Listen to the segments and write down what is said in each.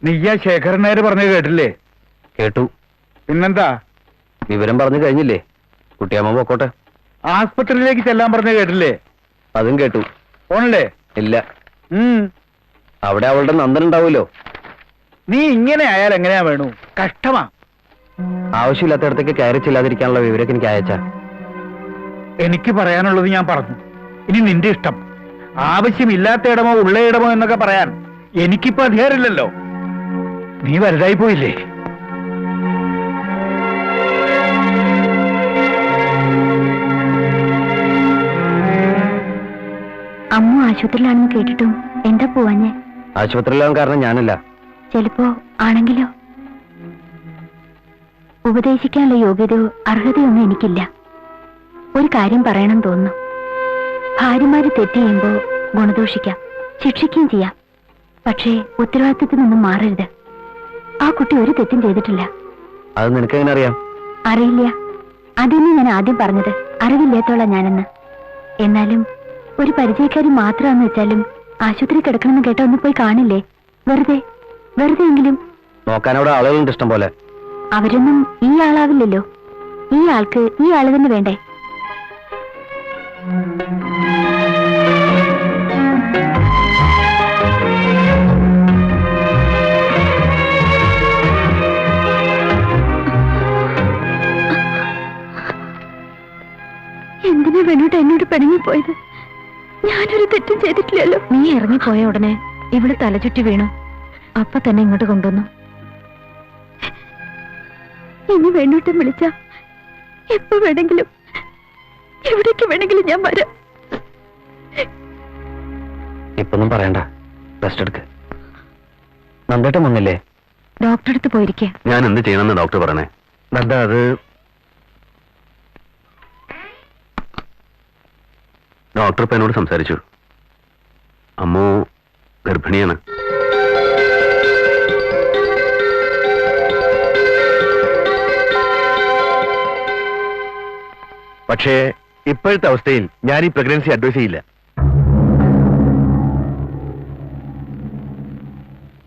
നീയാ ശേഖരൻ നായർ പറഞ്ഞത് കേട്ടില്ലേ? കേട്ടു. പിന്നെന്താ? വിവരം പറഞ്ഞു കഴിഞ്ഞില്ലേ? കുട്ടിയമ്മ പൊക്കോട്ടെ. ആസ്പത്രിയിലേക്ക് ചെല്ലാൻ പറഞ്ഞത് കേട്ടില്ലേ? അതും കേട്ടു. പോണല്ലേ? ഇല്ല. അവിടെ അവളുടെ നന്ദൻ ഉണ്ടാവൂലോ. നീ ഇങ്ങനെ ആയാൽ എങ്ങനെയാ വേണു? കഷ്ടമാ. ആവശ്യമില്ലാത്തടത്തേക്ക് കയറി ചെല്ലാതിരിക്കാനുള്ള വിവരമൊക്കെ എനിക്ക് അയച്ചാ. എനിക്ക് പറയാനുള്ളത് ഞാൻ പറഞ്ഞു. ഇനി നിന്റെ ഇഷ്ടം. ആവശ്യമില്ലാത്ത ഇടമോ ഉള്ള ഇടമോ എന്നൊക്കെ പറയാൻ എനിക്കിപ്പോ അധികാരമില്ലല്ലോ. നീ വലുതായി പോയില്ലേ? അമ്മ ആശുപത്രിയിലാണെന്ന് കേട്ടിട്ടും എന്താ പോവാഞ്ഞേ? ആശുപത്രിയിലാവാൻ കാരണം ഞാനല്ല. ചിലപ്പോ ആണെങ്കിലോ? ഉപദേശിക്കാനുള്ള യോഗ്യതയോ അർഹതയൊന്നും എനിക്കില്ല. ഒരു കാര്യം പറയണം തോന്നുന്നു. ഭാര്യമാര് തെറ്റ് ചെയ്യുമ്പോ ഗുണദോഷിക്കാം, ശിക്ഷിക്കുകയും ചെയ്യാം. പക്ഷേ ഉത്തരവാദിത്തത്തിൽ നിന്നും മാറരുത്. ആ കുട്ടി ഒരു തെറ്റും ചെയ്തിട്ടില്ല. അത് നിനക്കെങ്ങനെ അറിയാം? അറിയില്ല. അതന്നെ ഞാൻ ആദ്യം പറഞ്ഞത്. അറിവില്ലാത്തോളാ ഞാനെന്ന്. എന്നാലും ഒരു പരിചയക്കാരി മാത്രമാണെന്ന് വെച്ചാലും ആശുപത്രി കിടക്കണമെന്ന് കേട്ട ഒന്ന് പോയി കാണില്ലേ? വെറുതെ എങ്കിലും. നോക്കാൻ അവിടെ ആളുകളുണ്ട് ഇഷ്ടം പോലെ. അവരൊന്നും ഈ ആളാവില്ലല്ലോ. ഈ ആൾക്ക് ഈ ആള് തന്നെ വേണ്ടേ? എന്തിനാ വേണോട്ട് എന്നോട് പിണങ്ങിപ്പോയത്? ഞാനൊരു തെറ്റും ചെയ്തിട്ടില്ലല്ലോ. നീ ഇറങ്ങിപ്പോയ ഉടനെ ഇവിടെ തലചുറ്റി വീണു. അപ്പൊ തന്നെ ഇങ്ങോട്ട് കൊണ്ടുവന്നു. ഇനി വേണോട്ടും വിളിച്ച എപ്പോ വേണമെങ്കിലും എവിടേക്ക് വേണമെങ്കിലും ഞാൻ വരാം. ഇപ്പൊന്നും പറയണ്ട, റെസ്റ്റ് എടുക്ക്. നന്ദേട്ടൻ വന്നില്ലേ? ഡോക്ടറെ അടുത്ത് പോയിരിക്കുക. ഞാൻ എന്ത് ചെയ്യണമെന്ന് ഡോക്ടർ പറയണേ? നന്ദ, അത് ഡോക്ടർ ഇപ്പൊ എന്നോട് സംസാരിച്ചു. അമ്മു ഗർഭിണിയാണ്. പക്ഷേ ഇപ്പോഴത്തെ അവസ്ഥയിൽ ഞാൻ ഈ പ്രഗ്നൻസി അഡ്വൈസ് ചെയ്യില്ല.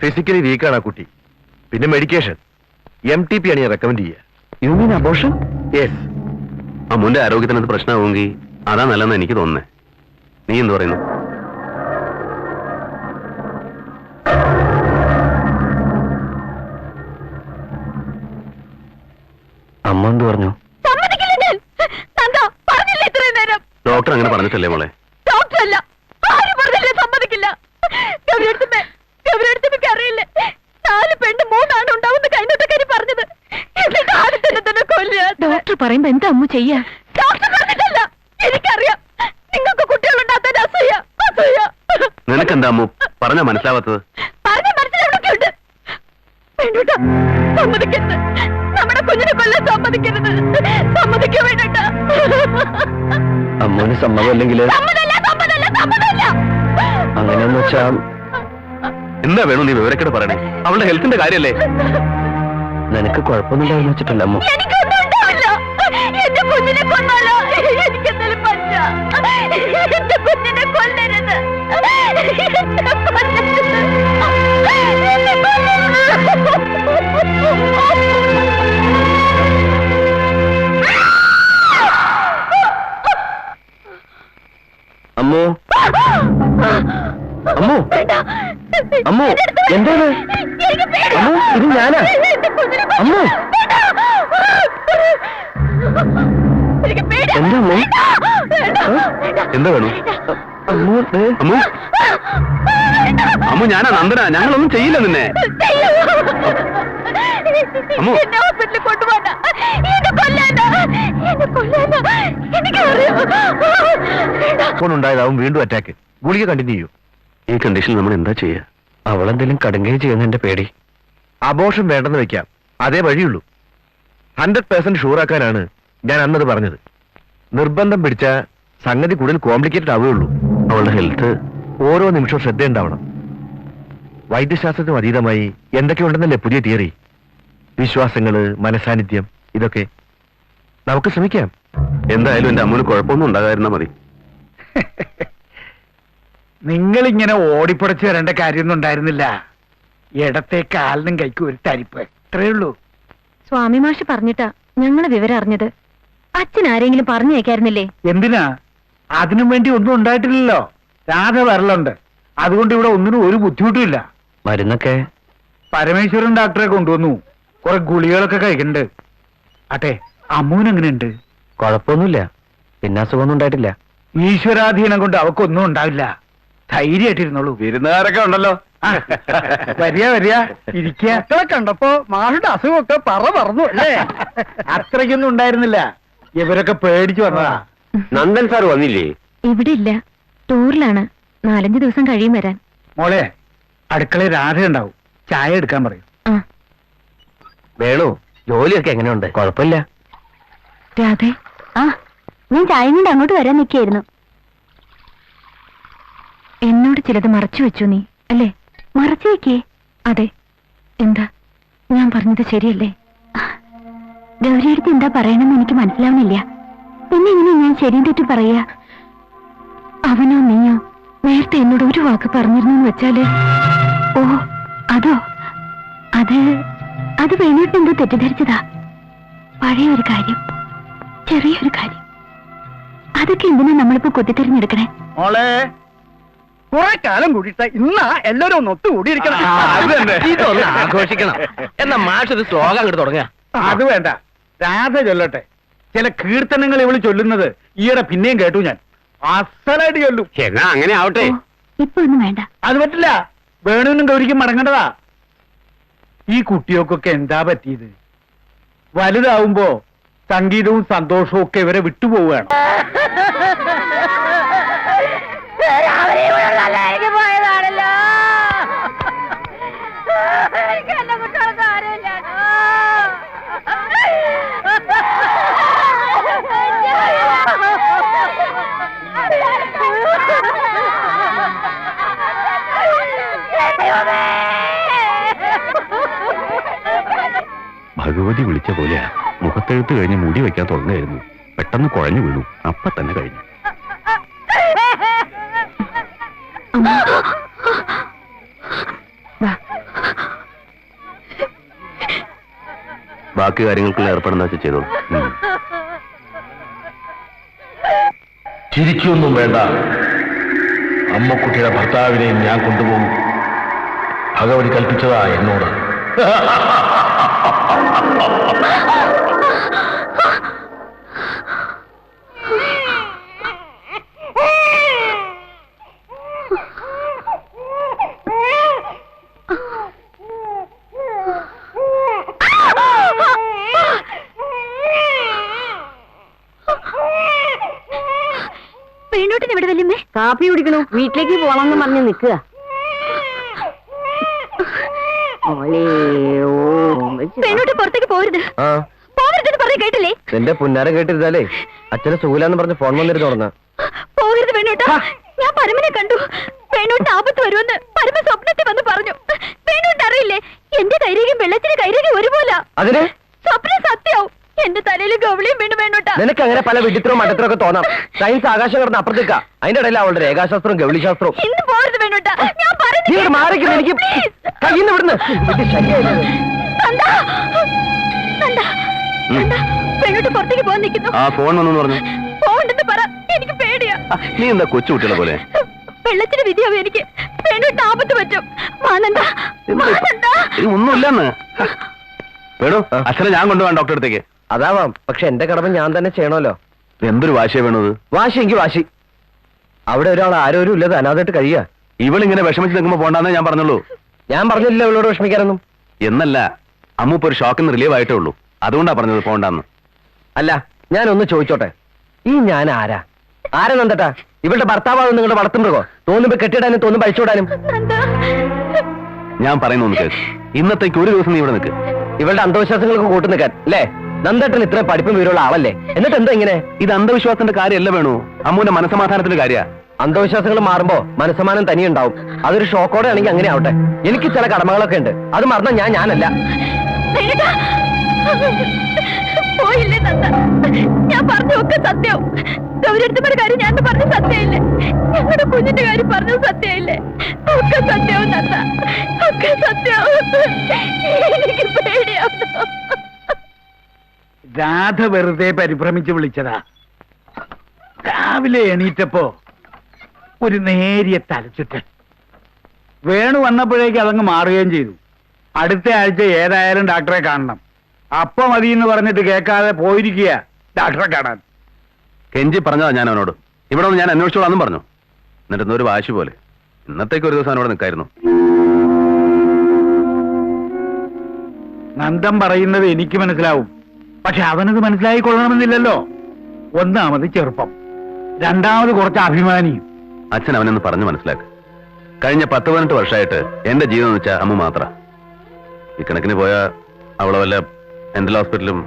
ഫിസിക്കലി വീക്കാണ് ആ കുട്ടി. പിന്നെ മെഡിക്കേഷൻ MTP ആണ് ഞാൻ റെക്കമെൻഡ് ചെയ്യുക. You mean abortion? യെസ്. അമ്മുന്റെ ആരോഗ്യത്തിനത് പ്രശ്നമാവുമെങ്കിൽ അതാ നല്ലതെന്ന് എനിക്ക് തോന്നുന്നേ. നീ എന്ത് പറയുന്നു? അമ്മ എന്ത് പറഞ്ഞു? ഡോക്ടർ അങ്ങനെ പറഞ്ഞിട്ടല്ലേ മോളെ? ഡോക്ടറല്ല, ആരും പറഞ്ഞില്ല, സമ്മതിക്കില്ല. അറിയില്ല 4 പെണ്ണ് 3 ആണ് ഉണ്ടാവുന്ന കഴിഞ്ഞത്തെ കാര്യം പറഞ്ഞത്. ഡോക്ടർ പറയുമ്പോ എന്താ അമ്മ ചെയ്യാ? ഡോക്ടർ പറഞ്ഞിട്ടല്ല, എനിക്കറിയാം. നിങ്ങൾക്ക് കുട്ടികളുണ്ടാകാൻ അസൂയ. നിനക്കെന്താ അമ്മു പറഞ്ഞാ മനസ്സിലാവാത്തത്? പറഞ്ഞ മനസ്സിലവിടൊക്കെ ഉണ്ട്. വേണ്ടൂട്ട, സമ്മതിക്കരുത്. നമ്മുടെ കുഞ്ഞിനെ കൊല്ലാൻ സമ്മതിക്കരുത്. സമ്മതിക്കാൻ വേണ്ടൂട്ട. അമ്മൂന് സമ്മതമല്ലെങ്കിൽ അങ്ങനെയെന്ന് വെച്ചാ എന്താ വേണു നീ വിവരക്കേട് പറയണേ? അവളുടെ ഹെൽത്തിന്റെ കാര്യല്ലേ? നിനക്ക് കുഴപ്പമൊന്നുണ്ടാവുന്ന വെച്ചിട്ടല്ല അമ്മു. എന്റെ കുഞ്ഞിനെ കൊന്നാലോ? എനിക്കെന്തായാലും പറ്റ. എന്റെ കുഞ്ഞിനെ കൊല്ലരുത്. അമ്മു, അമ്മു, അമ്മു, എന്താണ്? അമ്മു, ഇത് ഞാനാ. അമ്മു, എന്താ അമ്മു? എന്താ വേണു? അമ്മു, അമ്മു, അമ്മു, ഞാനാ നന്ദന. ഞങ്ങളൊന്നും ചെയ്യില്ല നിന്നെ. അമ്മു, ഉണ്ടായതാവും വീണ്ടും അറ്റാക്ക്. ഗുളിക കണ്ടിന്യൂ ചെയ്യൂ. ഈ കണ്ടീഷനിൽ നമ്മൾ എന്താ ചെയ്യുക? അവളെന്തെങ്കിലും കടുങ്ങുകയും ചെയ്യുന്നതിന്റെ പേടി. അബോർഷൻ വേണ്ടെന്ന് വെക്കാം, അതേ വഴിയുള്ളൂ. 100% ഷൂറാക്കാനാണ് ഞാൻ അന്നത് പറഞ്ഞത്. നിർബന്ധം പിടിച്ച സംഗതി കൂടുതൽ കോംപ്ലിക്കേറ്റഡ് ആവുകയുള്ളൂ. അവളുടെ ഹെൽത്ത് ഓരോ നിമിഷവും ശ്രദ്ധയുണ്ടാവണം. വൈദ്യശാസ്ത്രത്തിനും അതീതമായി എന്തൊക്കെയുണ്ടെന്നല്ലേ പുതിയ തിയറി? വിശ്വാസങ്ങള്, മനസാന്നിധ്യം, ഇതൊക്കെ നമുക്ക് ശ്രമിക്കാം. എന്തായാലും എന്റെ അമ്മൂന് കുഴപ്പമൊന്നും ഉണ്ടാകാതിരുന്നാ മതി. നിങ്ങളിങ്ങനെ ഓടിപ്പടച്ച് വരേണ്ട കാര്യമൊന്നും ഉണ്ടായിരുന്നില്ല. ഇടത്തെ കാലിനും കൈക്കും ഒരു തരിപ്പ്, ഇത്രയേ ഉള്ളൂ. സ്വാമി മാഷ് പറഞ്ഞിട്ടാ ഞങ്ങള് വിവരം അറിഞ്ഞത്. അച്ഛൻ ആരെങ്കിലും പറഞ്ഞേക്കായിരുന്നില്ലേ? എന്തിനാ? അതിനും വേണ്ടി ഒന്നും ഉണ്ടായിട്ടില്ലല്ലോ. രാധ വരലുണ്ട്, അതുകൊണ്ട് ഇവിടെ ഒന്നിനും ഒരു ബുദ്ധിമുട്ടുമില്ല. മരുന്നൊക്കെ പരമേശ്വരൻ ഡോക്ടറെ കൊണ്ടുവന്നു, കുറെ ഗുളികളൊക്കെ കഴിക്കുന്നുണ്ട്. ആട്ടെ, അമ്മൂന് എങ്ങനെയുണ്ട്? കുഴപ്പമൊന്നുമില്ല, പിന്നെ അസുഖമൊന്നും ഉണ്ടായിട്ടില്ല. ഈശ്വരാധീനം കൊണ്ട് അവക്കൊന്നും ഉണ്ടാവില്ല. ധൈര്യമായിട്ടിരുന്നോളൂ. വിരുന്നുകാരൊക്കെ ഉണ്ടല്ലോ. വരിക വരിക, ഇരിക്കുക. കണ്ടപ്പോ മാഷുടെ അസുഖമൊക്കെ പറന്നു അല്ലേ? അത്രയ്ക്കൊന്നും ഉണ്ടായിരുന്നില്ല, ഇവരൊക്കെ പേടിച്ചു വന്നതാ. നന്ദൻ സാർ വന്നില്ലേ? ഇവിടെ ഇല്ല, ടൂറിലാണ്. 4-5 ദിവസം കഴിയും വരാൻ. മോളെ, അടുക്കളയിൽ രാധ ഉണ്ടാവും, ചായ എടുക്കാൻ പറയും. ആ വേണു, ജോലിയൊക്കെ എങ്ങനെയുണ്ട്? കുഴപ്പമില്ല. രാധേ, ആ ഞാൻ ചായ കൊണ്ട് അങ്ങോട്ട് വരാൻ നിൽക്കായിരുന്നു. എന്നോട് ചിലത് മറച്ചു വെച്ചു നീ അല്ലേ? മറച്ചു വെക്കേ? അതെ. എന്താ ഞാൻ പറഞ്ഞത് ശരിയല്ലേ? ഗൗരിയടുത്ത് എന്താ പറയണമെന്ന് എനിക്ക് മനസ്സിലാവുന്നില്ല. പിന്നെ എങ്ങനെ ഞാൻ ശരിയും തെറ്റി പറയാ? അവനോ നീയോ നേരത്തെ എന്നോട് ഒരു വാക്ക് പറഞ്ഞിരുന്നു വെച്ചാല്? ഓ അതോ? അത് വേണിയിട്ട് എന്തോ തെറ്റിദ്ധരിച്ചതാ. പഴയ ഒരു കാര്യം, ചെറിയൊരു കാര്യം. അതൊക്കെ എന്തിനാ നമ്മളിപ്പോ കുത്തിത്തിരിഞ്ഞെടുക്കണേ? മോളെ, കുറെ കാലം കൂടിയിട്ട് ഇന്നാ എല്ലാരും ഒന്ന് ഒത്തുകൂടിയിരിക്കണം. ഇതൊന്ന് ആഘോഷിക്കണം. എന്നാ മാഷ് ഒരു ശ്ലോകം അങ്ങോട്ട് തുടങ്ങുക. അത് വേണ്ട, രാധ ചൊല്ലട്ടെ. ചില കീർത്തനങ്ങൾ ഇവള് ചൊല്ലുന്നത് ഈയിടെ പിന്നെയും കേട്ടു ഞാൻ. അസലായിട്ട് ചൊല്ലും. എന്നാ അങ്ങനെ ആവട്ടെ. ഇപ്പൊ ഒന്നും വേണ്ട. അത് പറ്റില്ല, വേണുവിനും ഗൗരിക്കും മടങ്ങേണ്ടതാ. ഈ കുട്ടികൾക്കൊക്കെ എന്താ പറ്റിയത്? വലുതാവുമ്പോ സംഗീതവും സന്തോഷവും ഒക്കെ ഇവരെ വിട്ടുപോവുകയാണ്. ഭഗവതി വിളിച്ച പോലെയാ. മുഖത്തെഴുത്ത് കഴിഞ്ഞ് മുടി വയ്ക്കാൻ തുടങ്ങായിരുന്നു, പെട്ടെന്ന് കുഴഞ്ഞു വീണു. അപ്പൊ തന്നെ കഴിഞ്ഞു. ബാക്കി കാര്യങ്ങൾക്കുള്ള ഏർപ്പെടുന്ന ചെയ്തോളൂ. ചിരിക്കൊന്നും വേണ്ട. അമ്മക്കുട്ടിയുടെ ഭർത്താവിനെയും ഞാൻ കൊണ്ടുപോകും. ഭഗവതി കൽപ്പിച്ചതാ എന്നോട്. പെണ്ണോട്ടിന് ഇവിടെ വല്യമ്മേ കാപ്പി കുടിക്കണു, വീട്ടിലേക്ക് പോണെന്ന് പറഞ്ഞ് നിൽക്കുക. പെണ്ണോട്ട് പുറത്തേക്ക് പോരുത്, പോകരുതെന്ന് പറഞ്ഞ് കേട്ടില്ലേ? എന്റെ പുന്നാരം കേട്ടിരുന്നാലേ അച്ഛനെ സുഖിലാന്ന് പറഞ്ഞ് ഫോൺ വന്നിരുന്നു തുറന്ന. പോകരുത് പെണ്ണോട്ടാ. ഞാൻ പരമനെ കണ്ടു. പെണ്ണോട്ട് ആപത്ത് വരുമെന്ന് പരമ സ്വപ്നത്തിൽ വന്ന് പറഞ്ഞു. പെണ്ണോട്ട് അറിയില്ലേ, എന്റെ കൈരേഖയും വെള്ളത്തിന് കൈരേഖയും ഒരുപോലെ. അതിന് സ്വപ്നം സത്യമാവും. എന്റെ തലയിൽ ഗവളിയും വീണ്ടും വേണോട്ടാ. നിനക്ക് അങ്ങനെ പല വിഡിത്രവും മണ്ടത്തരവും ഒക്കെ തോന്നാം. സയൻസ് ആകാശം കിടന്ന് അപ്പുറത്തേക്കാ. അതിന്റെ ഇടയിൽ അവളുടെ രേഖാശാസ്ത്രവും ഗൗളിശാസ്ത്രവും. ഇന്ന് പോകരുത് വേണോട്ടാ, ഞാൻ നീ ഒരു മാറിക്കും. എനിക്ക് കയ്യിന്ന് വിടുന്നു. പെണ്ണോട്ട് പുറത്തേക്ക് പോകാൻ നിൽക്കുന്നു. ആ ഫോൺ വന്നു പറഞ്ഞു. പോകണ്ടെന്ന് പറ, എനിക്ക് പേടിയാ. നീ എന്താ കൊച്ചു കുട്ടികളെ പോലെ? വെള്ളത്തിന് വിധിയാവും എനിക്ക്. പെണ്ണോട്ട് ആപത്ത് പറ്റും. ഒന്നുമില്ലെന്ന് വേണു. അച്ഛനെ ഞാൻ കൊണ്ടുപോകാം ഡോക്ടറെ അടുത്തേക്ക്. അതാവാം, പക്ഷെ എന്റെ കടമ ഞാൻ തന്നെ ചെയ്യണമല്ലോ. എന്തൊരു വാശിയാ വേണത്? വാശി എങ്കിൽ വാശി. അവിടെ ഒരാൾ ആരോരും ഇല്ലത് അനാഥായിട്ട് കഴിയുക. ഇവളിങ്ങനെ വിഷമിച്ച് നിൽക്കുമ്പോ പോണ്ടാന്നേ ഞാൻ പറഞ്ഞുള്ളൂ. ഞാൻ പറഞ്ഞില്ല ഇവളോട് വിഷമിക്കാനൊന്നും. എന്നല്ല, അമ്മ ഇപ്പൊ ഒരു ഷോക്കിന്ന് റിലീവ് ആയിട്ടേ ഉള്ളൂ, അതുകൊണ്ടാ പറഞ്ഞത് പോണ്ടാന്ന്. അല്ല, ഞാനൊന്ന് ചോദിച്ചോട്ടെ, ഈ ഞാൻ ആരാ? ആരാ നന്ദട്ടാ? ഇവളുടെ ഭർത്താവാണ് നിങ്ങളുടെ വളർത്തുമൃഗോ? തോന്നുമ്പോ കെട്ടിടാനും തോന്നുമ്പോ അഴിച്ചുവിടാനും. ഞാൻ പറയുന്ന ഒന്ന് കേൾക്ക്. ഇന്നത്തേക്ക് ഒരു ദിവസം നീ ഇവിടെ നിൽക്ക്. ഇവളുടെ അന്ധവിശ്വാസങ്ങൾക്ക് കൂട്ടു നിൽക്കാൻ അല്ലേ? നന്ദേട്ടൻ ഇത്രയും പഠിപ്പും വീരമുള്ള ആളല്ലേ, എന്നിട്ട് എന്താ ഇങ്ങനെ? ഇത് അന്ധവിശ്വാസത്തിന്റെ കാര്യമല്ല വേണു, അമ്മൂന്റെ മനസ്സമാധാനത്തിന്റെ കാര്യ. അന്ധവിശ്വാസങ്ങൾ മാറുമ്പോ മനസ്സമാനം തനിയുണ്ടാവും. അതൊരു ഷോക്കോടെ ആണെങ്കിൽ അങ്ങനെ ആവട്ടെ. എനിക്ക് ചില കടമകളൊക്കെ ഉണ്ട്, അത് മറന്നാ ഞാനല്ല. പോയില്ലേ നന്ദ? ഞാൻ പറഞ്ഞൊക്കെ സത്യം. ഗൗരിയടുത്തമ്മയുടെ കാര്യം ഞാൻ പറഞ്ഞ സത്യമില്ലേ? ഞങ്ങളുടെ കുഞ്ഞിന്റെ കാര്യം പറഞ്ഞത് സത്യമില്ലേ? ഒക്കെ സത്യവും നന്ദ, ഒക്കെ സത്യവും. എനിക്ക് പേടിയാവുന്നു. രാധ വെറുതെ പരിഭ്രമിച്ച് വിളിച്ചതാ. രാവിലെ എണീറ്റപ്പോ ഒരു നേരിയ തലച്ചുറ്റൽ. വേണു വന്നപ്പോഴേക്ക് അതങ്ങ് മാറുകയും ചെയ്തു. അടുത്ത ആഴ്ച ഏതായാലും ഡോക്ടറെ കാണണം. അപ്പൊ മതി എന്ന് പറഞ്ഞിട്ട് കേൾക്കാതെ പോയിരിക്കുക ഡോക്ടറെ കാണാൻ. കെഞ്ചി പറഞ്ഞതാ ഞാൻ അവനോട്. ഇവിടെ ഒന്ന് ഞാൻ അന്വേഷിച്ചോളാന്നും പറഞ്ഞു. എന്നിട്ട് ഒരു വാശി പോലെ ഇന്നത്തേക്ക് ഒരു ദിവസം അവനോട് നിൽക്കായിരുന്നു. നന്ദൻ പറയുന്നത് എനിക്ക് മനസ്സിലാവും, പക്ഷെ അവനത് മനസ്സിലായിക്കൊള്ളണമെന്നില്ലല്ലോ. ഒന്നാമത് ചെറുപ്പം, രണ്ടാമത് കുറച്ച് അഭിമാനിയും. അച്ഛൻ അവനൊന്ന് പറഞ്ഞു മനസ്സിലാക്ക്. കഴിഞ്ഞ 10-18 വർഷമായിട്ട് എന്റെ ജീവിതം എന്ന് വെച്ചാൽ അമ്മ മാത്ര. ഈ കണക്കിന് പോയാ അവളെ വല്ല മെന്റൽ ഹോസ്പിറ്റലും.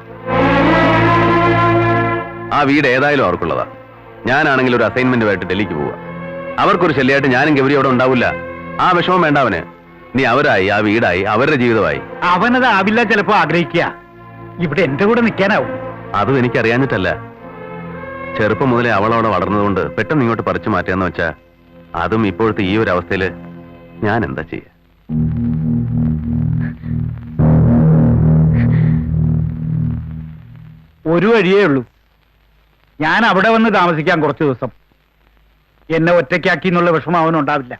ആ വീട് ഏതായാലും അവർക്കുള്ളതാ. ഞാനാണെങ്കിൽ ഒരു അസൈൻമെന്റുമായിട്ട് ഡൽഹിക്ക് പോവുക. അവർക്കൊരു ശല്യമായിട്ട് ഞാനും ഗൗരി അവിടെ ഉണ്ടാവില്ല. ആ വിഷമം വേണ്ട അവന്. നീ അവരായി, ആ വീടായി, അവരുടെ ജീവിതമായി. അവനത് ആവില്ല ചിലപ്പോ ആഗ്രഹിക്കുക. ഇവിടെ എന്റെ കൂടെ നിൽക്കാനാവും. അതും എനിക്കറിയാഞ്ഞിട്ടല്ല. ചെറുപ്പം മുതലേ അവളവിടെ വളർന്നതുകൊണ്ട് പെട്ടെന്ന് ഇങ്ങോട്ട് പറിച്ചു മാറ്റാന്ന് വെച്ചാ അതും ഇപ്പോഴത്തെ ഈ ഒരു അവസ്ഥയില് ഞാൻ എന്താ ചെയ്യ? ഒരു വഴിയേ ഉള്ളൂ. ഞാൻ അവിടെ വന്ന് താമസിക്കാൻ കുറച്ചു ദിവസം. എന്നെ ഒറ്റയ്ക്കാക്കി എന്നുള്ള വിഷമം അവനുണ്ടാവില്ല.